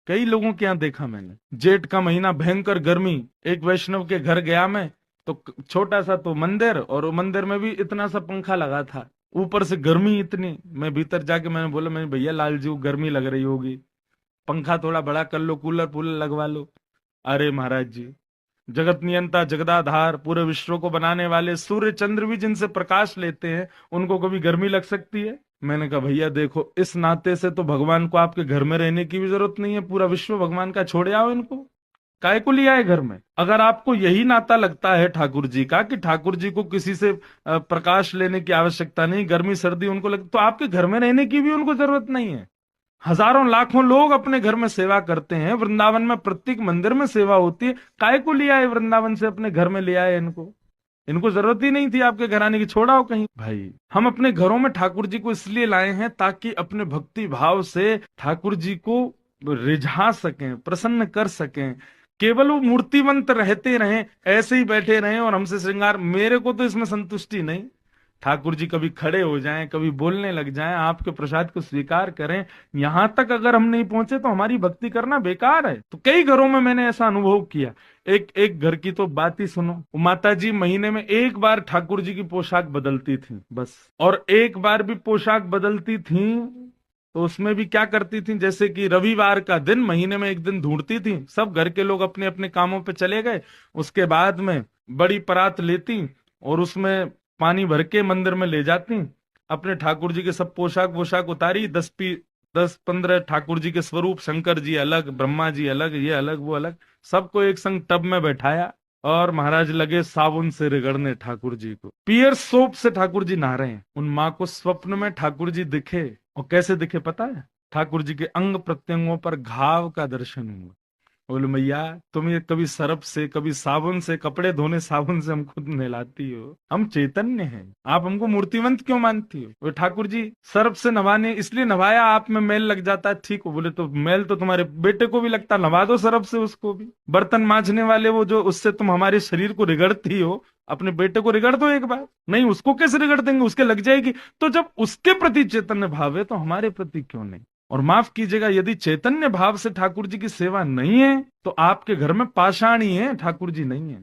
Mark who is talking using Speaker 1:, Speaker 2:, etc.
Speaker 1: कई लोगों के यहाँ देखा मैंने, जेठ का महीना भयंकर गर्मी, एक वैष्णव के घर गया मैं, तो छोटा सा तो मंदिर, और वो मंदिर में भी इतना सा पंखा लगा था, ऊपर से गर्मी इतनी। मैं भीतर जाके मैंने बोला, मैंने भैया लाल जी गर्मी लग रही होगी, पंखा थोड़ा बड़ा कर लो, कूलर पुलर लगवा लो। अरे महाराज जी, जगत नियंता जगदाधार पूरे विश्व को बनाने वाले सूर्य चंद्र भी जिनसे प्रकाश लेते हैं, उनको कभी गर्मी लग सकती है? मैंने कहा भैया देखो, इस नाते से तो भगवान को आपके घर में रहने की भी जरूरत नहीं है, पूरा विश्व भगवान का, छोड़े आओ इनको, काय को लिया है घर में? अगर आपको यही नाता लगता है ठाकुर जी का कि ठाकुर जी को किसी से प्रकाश लेने की आवश्यकता नहीं, गर्मी सर्दी उनको लग, तो आपके घर में रहने की भी उनको जरूरत नहीं है। हजारों लाखों लोग अपने घर में सेवा करते हैं, वृंदावन में प्रत्येक मंदिर में सेवा होती है, काय को लिया है वृंदावन से अपने घर में ले आए इनको? इनको जरूरत ही नहीं थी आपके घर आने की, छोड़ाओ कहीं भाई। हम अपने घरों में ठाकुर जी को इसलिए लाए हैं ताकि अपने भक्ति भाव से ठाकुर जी को रिझा सकें, प्रसन्न कर सकें। केवल वो मूर्तिवंत रहते रहें, ऐसे ही बैठे रहें और हमसे श्रृंगार, मेरे को तो इसमें संतुष्टि नहीं। ठाकुर जी कभी खड़े हो जाएं, कभी बोलने लग जाएं, आपके प्रसाद को स्वीकार करें, यहां तक अगर हम नहीं पहुंचे तो हमारी भक्ति करना बेकार है। तो कई घरों में मैंने ऐसा अनुभव किया। एक एक घर की तो बात ही सुनो, माता जी महीने में एक बार ठाकुर जी की पोशाक बदलती थी बस, और एक बार भी पोशाक बदलती थी तो उसमें भी क्या करती थी, जैसे कि रविवार का दिन महीने में एक दिन ढूंढती थी, सब घर के लोग अपने अपने कामों पे चले गए, उसके बाद में बड़ी परात लेती और उसमें पानी भर के मंदिर में ले जाती, अपने ठाकुर जी के सब पोशाक वोशाक उतारी, 10-15 ठाकुर जी के स्वरूप, शंकर जी अलग, ब्रह्मा जी अलग, ये अलग वो अलग, सबको एक संग टब में बैठाया, और महाराज लगे साबुन से रगड़ने ठाकुर जी को, पियर सोप से ठाकुर जी नहा रहे हैं। उन माँ को स्वप्न में ठाकुर जी दिखे, और कैसे दिखे पता है? ठाकुर जी के अंग प्रत्यंगों पर घाव का दर्शन हुआ। बोले मैया, तुम ये कभी सर्फ से कभी साबुन से, कपड़े धोने साबुन से हम खुद नहलाती हो, हम चैतन्य हैं, आप हमको मूर्तिवंत क्यों मानती हो? बोले ठाकुर जी सर्फ से नवाने इसलिए नवाया, आप में मैल लग जाता है, ठीक हो। बोले तो मैल तो तुम्हारे बेटे को भी लगता, नवा दो सर्फ से उसको भी। बर्तन मांजने वाले वो जो, उससे तुम हमारे शरीर को रिगड़ती हो, अपने बेटे को रिगड़ दो एक बार। नहीं, उसको कैसे रिगड़ देंगे, उसके लग जाएगी। तो जब उसके प्रति चैतन्य भाव है तो हमारे प्रति क्यों नहीं? और माफ कीजिएगा, यदि चैतन्य भाव से ठाकुर जी की सेवा नहीं है तो आपके घर में पाषाणी है, ठाकुर जी नहीं है।